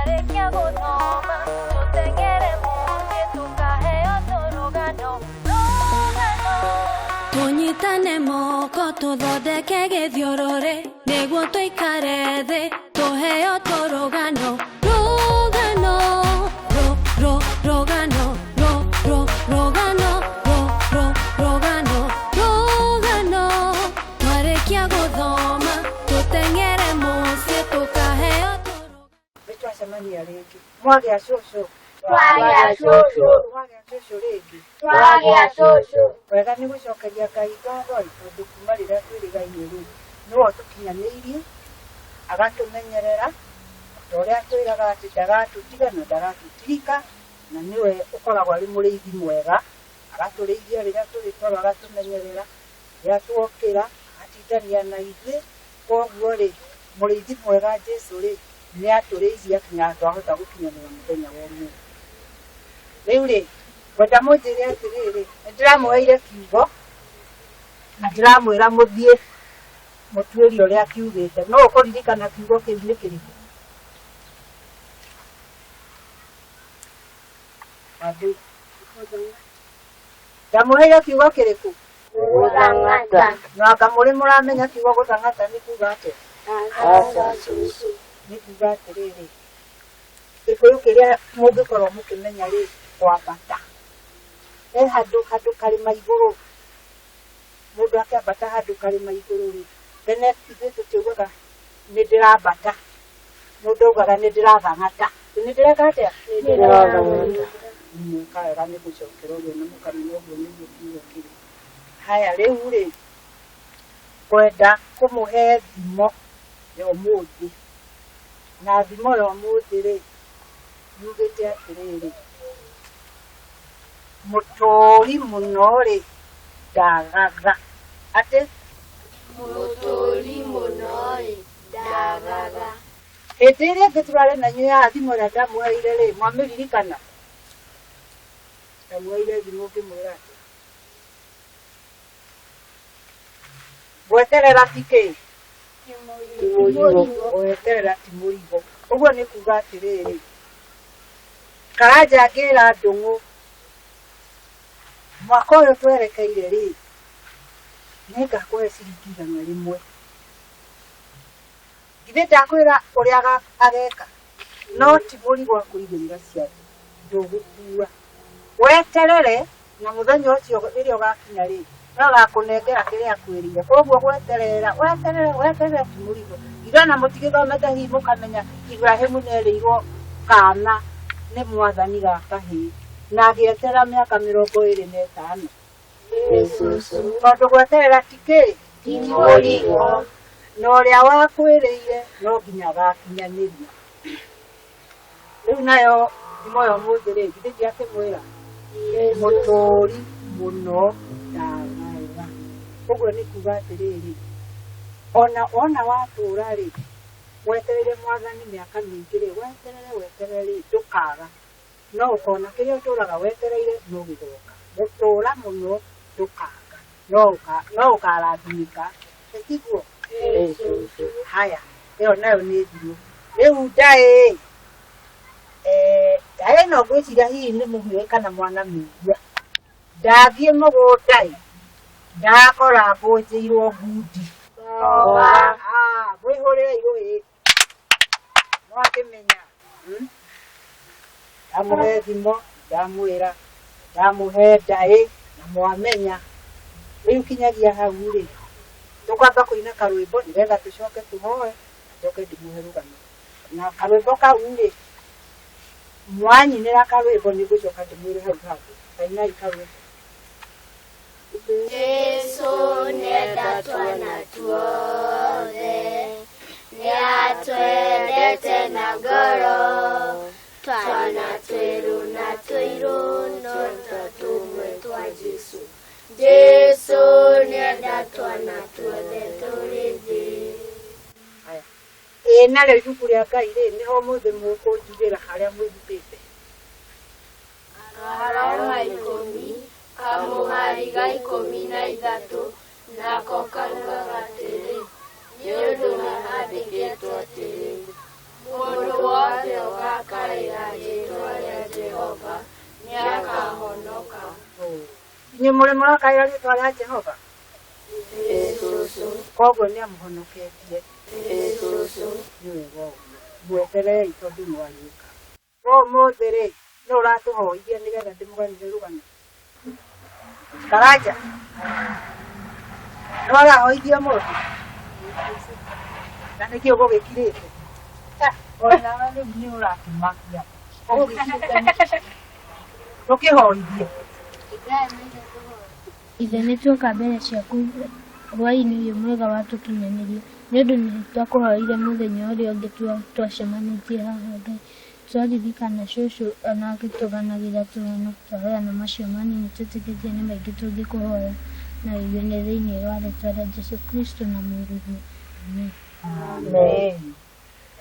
twarekia guthoma tutengere mungi tukaheo turugano tunyitane moko tuthondeke githiururi niguo tuikare thi tuheo turugano Mwagia shosho. Mwagia shosho. Mwagia shosho rĩngĩ. Mwagia shosho. Wega nĩ gũcokeria Ngai ngatho tondũ kuma rĩrĩa twĩrĩgaine rĩ nĩwe tũkinyanĩirie agatũmenyerera ta ũrĩa twĩraga atĩ ndagatũtiga na ndagatũtirika na nĩwe ũkoragwo arĩ mũrĩithi mwega agatũrĩithia rĩrĩa tũrĩ toro agatũmenyerera rĩrĩa tuokĩra agatindania na ithuĩ koguo rĩ mũrĩithi mwega Jesũ rĩ nĩ atũrĩithia nginya twahota gũkinyanĩra mũthenya wa ũmũthĩ. Rĩu rĩ ngwenda mũnjĩre atĩrĩrĩ nĩndĩramũheire kiugo na ndĩramwĩra mũthiĩ mũtuĩrie ũrĩa kiugĩte. No ũkũririkana kiugo kĩu nĩ kĩrĩkũ? Ndamũheire kiugo kĩrĩkũ? Gũthang'ata. Na anga mũrĩ mũramenya kiugo gũthang'ata nĩ kuuga atĩa? Nĩ kuuga atĩrĩrĩ gĩkũyũ kĩrĩa mũngĩkorwo mũkĩmenya rĩ kwambata he handũ karĩma igũrũ mũndũ akĩambata handũ karĩma igũrũ rĩ tene ithuĩ tũtiugaga nĩndĩrambata mũndũ augaga nĩndĩrathang'ata nĩndĩreka atĩa mũkaega nĩ gũcokera ũguo na mũkamenya ũguo nĩguo kiugo kĩrĩ. Haya rĩu rĩ ngwenda kũmũhe thimo ya ũmũthĩ na thimo ya ũmũthĩ rĩ yugĩte atĩrĩrĩ mũtũũri mũno rĩ ndagatha atĩ Mũtũũri mũno rĩ ndagatha. hĩndĩ ĩrĩa ĩngĩ tũrarĩ na inyuĩ ya thimo ĩrĩa ndamũheire rĩ mwamĩririkana? Ndamũheire thimo ngĩmwĩra atĩ gweterera ti kĩ? Gweterera ti mũrigo. Ũguo nĩ kuuga atĩrĩrĩ Karanja ngĩra Ndũng'ũ mwaka ũyũ twerekeire rĩ nĩngakũhe ciringi 100. Githĩ ndakwĩra ũrĩa ageka? No ti mũrigo wa kũigĩrĩra ciathĩ ndũgũkua. Weterere na mũthenya ũcio rĩrĩa ũgakinya rĩ no gakũnengera kĩrĩa akwĩrire. Koguo weterera ti mũrigo. Githana mũtigĩthomete hihi mũkamenya Ibrahimu nĩerĩirwo kana nĩ mwathani ga kahĩĩ na agĩetera mĩaka 25. Tondũ gweterera ti kĩ? Ti mũrigo. Na ũrĩa wakwĩrĩire no nginya agakinyanĩria. Rĩu nayo thimo ya ũmũthĩ rĩ githĩ ndiakĩmwĩra mũtũũri mũno ndagatha. Ũguo nĩ kuuga atĩrĩrĩ ona watũũra rĩ wetereire mwathani mĩaka mĩingĩ rĩ weterere ndũkaga. No ũkona kĩrĩa ũtũũraga wetereire no gĩgoka. Gũtũũra mũno ndũkaga no ũkarathimĩka. Ĩtiguo? Haya ĩyo nayo nĩ thimo. Rĩu ndaĩ no ngwĩciria hihi nĩ mũhiũĩ kana mwana mĩigua. Ndathiĩ mũgũnda ndakora mbũnjĩirwo ngundi. Mwĩhũrĩre igũrĩ mwakĩmenya. Ndamũhe thimo ndamwĩra ndamũhe ndaĩ na mwamenya. Rĩu kinyagia hau rĩ tũkwamba kũina karwĩmbo nĩgetha tũcoke tũhoe njoke ndĩmũhe rũgano. Na karwĩmbo kau rĩ mwanyinĩra karwĩmbo nĩngũcoka ndĩmwĩre hau hangĩ. Kainai karwĩmbo. Jesũ nĩenda twana tuothe nĩatwendete na ngoro twana tweru na tũirũ no tũmwe twa Jesũ. Jesũ nĩenda twana tuothe tũrĩ thĩ. Narĩo ibuku rĩa Ngai rĩ nĩho mũthĩ mũkũnjugĩra harĩa mwĩhithĩte. Aroma 10 kamũhari ga 13 nako kaugaga atĩrĩ nĩ ũndũ nĩhandĩkĩtwo atĩrĩ mũndũ wothe ũgakira Inye mũrĩ mũrakaĩra rĩtwa rĩa Jehova. Koguo nĩ amũhonoketie. Nĩ wega ũguo. Mweterei tondũ mwarĩka. Ũmũthĩ rĩ, nĩ ũratũhoithia nĩgetha ndĩmũganĩre rũgano. Karanja. Nĩ warahoithia mũndũ. Na nĩkĩ ũgũgĩkirĩte. Onawe rĩu nĩ ũrakĩmakia. Tũkĩhoithie. Ithe nĩ tuoka mbere ciaku hwaĩ-inĩ ũyũ mwega watũkinyanĩria nĩ ũndũ nĩ twakũhoire mũthenya ũrĩa ũngĩ twacemanĩtie haha Ngai. Twaririkana cũcũ ona agĩtũganagĩra tũheno twaheana macio manini twĩtĩkĩtie nĩ maingĩ tũngĩkũhoya na ithuĩ nĩ thĩinĩ wa rĩĩtwa rĩa Jesũ Kristo na mũriũ. Amen. Amen.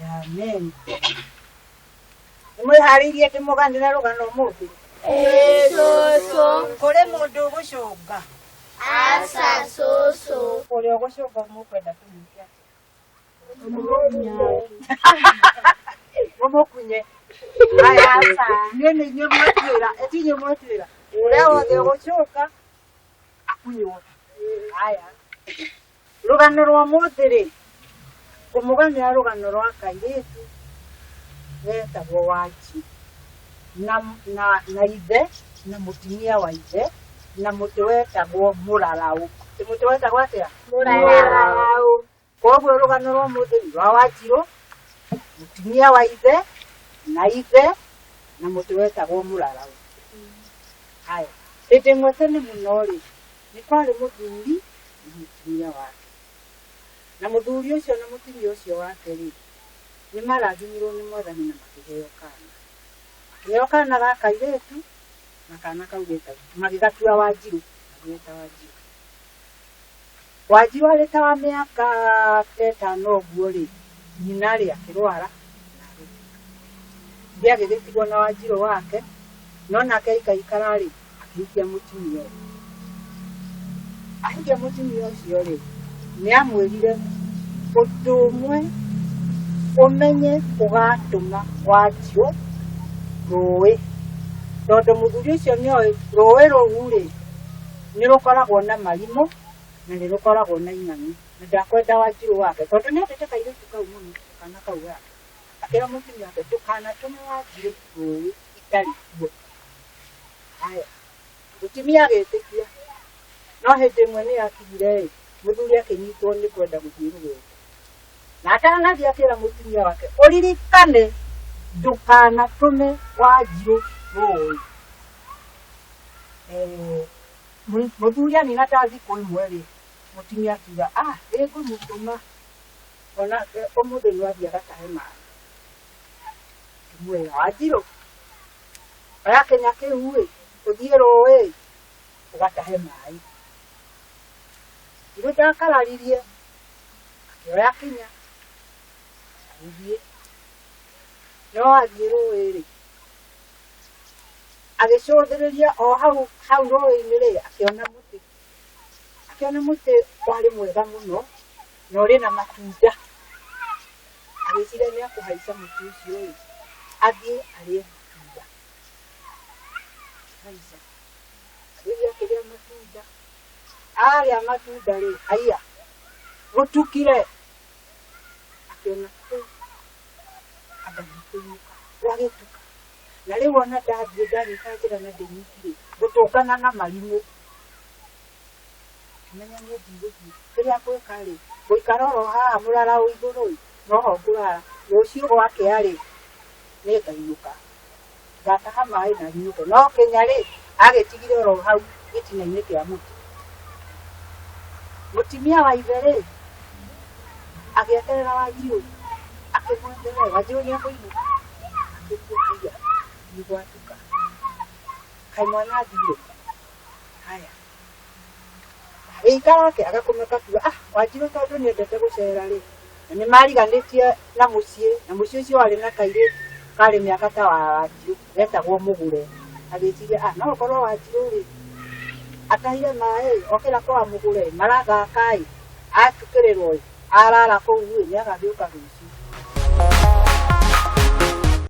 Amen. Nĩmwĩharĩirie ndĩmũganĩre rũgano ũmũthĩ? Kũrĩ mũndũ ũgũcũnga? Aca cũcũ. Ũrĩa ũgũcũnga mũkwenda kũnyita? Mũmũkunye. Haya, niĩ nĩ inyuĩ mwĩtuĩra, eti inyuĩ mwĩtuĩra. Ũrĩa wothe ũgũcũnga akunywo. Haya. Rũgano rwa mũthĩ rĩ, kũmũganĩra rũgano rwa kairĩtu wetagwo Wanji na ithe na mũtumia wa ithe na mũtĩ wetagwo Mũraraũ. Mũtĩ wetagwo atĩa? Mũraraũ. Koguo rũgano rwa mũthĩ nĩ rwa Wanjirũ, mũtumia wa ithe na mũtĩ wetagwo Mũraraũ. Haya, hĩndĩ ĩmwe tene mũno rĩ, nĩ kwarĩ mũthuri na mũtumia wake. Na mũthuri ũcio na mũtumia ũcio wake rĩ, nĩ marathimirwo nĩ Mwathani na makĩheo kana. Makĩheo kana ga kairĩtu na kana kau magĩgatua Wanjirũ, magĩgeta Wanjirũ. Wanjirũ arĩ ta wa mĩaka 5 ũguo rĩ, nyina rĩ akĩrwara na agĩthika. Ithe agĩgĩtigwo na Wanjirũ wake, no nake aikaikara rĩ, akĩhikia mũtumia ũcio. Ahikia mũtumia ũcio rĩ, nĩ amwĩrire ũndũ ũmwe ũmenye ũgatũma Wanjirũ rũĩ. Tondũ mũthuri ũcio nĩoĩ rũĩ rũu rĩ, nĩ rũkoragwo na marimũ na nĩ rũkoragwo na ing'ang'i. Na ndakwenda Wanjirũ wake tondũ nĩ endete kairĩtu kau mũno, kana kau gake. Akĩra mũtumia wake ndũkanatũme Wanjirũ rũĩ itarĩ kuo. Haya, mũtumia agĩtĩkia. No hĩndĩ ĩmwe nĩ yakinyire rĩ, mũthuri akĩnyitwo nĩ kwenda gũthiĩ rũgendo. Na atanathiĩ akĩra mũtumia wake ũririkane ndũkanatũme Wanjirũ rũĩ. Mũthuri anina ta thikũ ĩmwe rĩ, mũtumia akiuga ngũmũtũma onake ũmũthĩ no athiĩ agatahe maĩ. Ngĩmwĩra Wanjirũ, oya kĩnya kĩu rĩ, ũthiĩ rũĩ ũgatahe maĩ. Irũ ndakararirie, akĩoya kĩnya agĩthiĩ. No athiĩ rũĩ rĩ, agĩcũthĩrĩria o hau rũĩ-inĩ rĩ, akĩona mũtĩ warĩ mwega mũno na ũrĩ na matunda. Agĩciria nĩ akũhaica mũtĩ ũcio rĩ, athiĩ arĩe matunda. Haica. Agĩthiĩ akĩrĩa matunda. Arĩa matunda rĩ, haiya, gũtukire. Akĩona anga nĩkũinũka, gwagĩtuka. Na rĩu ona ndathiĩ ndarĩka njĩra na ndĩnyitire, gũtũngana na marimũ. Menya niĩ ndigũthiĩ. Kĩrĩa gwĩka rĩ, gũikara oro haha Mũraraũ igũrũ rĩ, no ho ngũrara. Rũciũ gwakĩa rĩ, nĩngainũka. Ngataha maĩ na nyuke. No kĩnya rĩ, agĩtigire oro hau gĩtina-inĩ kĩa mũtĩ. Mũtumia wa ithe rĩ, agĩeterera Wanjirũ, akĩmweterera. Wanjirũ nĩ ekũinũka. Akĩigua haiya, nĩ gwatuka. Kaĩ mwana athire. Haya. Agĩikara ke agakomeka akiuga Wanjirũ tondũ nĩ endete gũcera rĩ, na nĩ mariganĩtie na mũciĩ ũcio warĩ na kairĩtu karĩ mĩaka ta wa Wanjirũ wetagwo Mũgũre. Agĩciria no ũkorwo Wanjirũ rĩ, atahire maĩ okĩra kwa Mũgũre marathaka ĩ, atukĩrĩrwo ĩ, arara kũu ĩ, nĩ agathiũka rũciũ.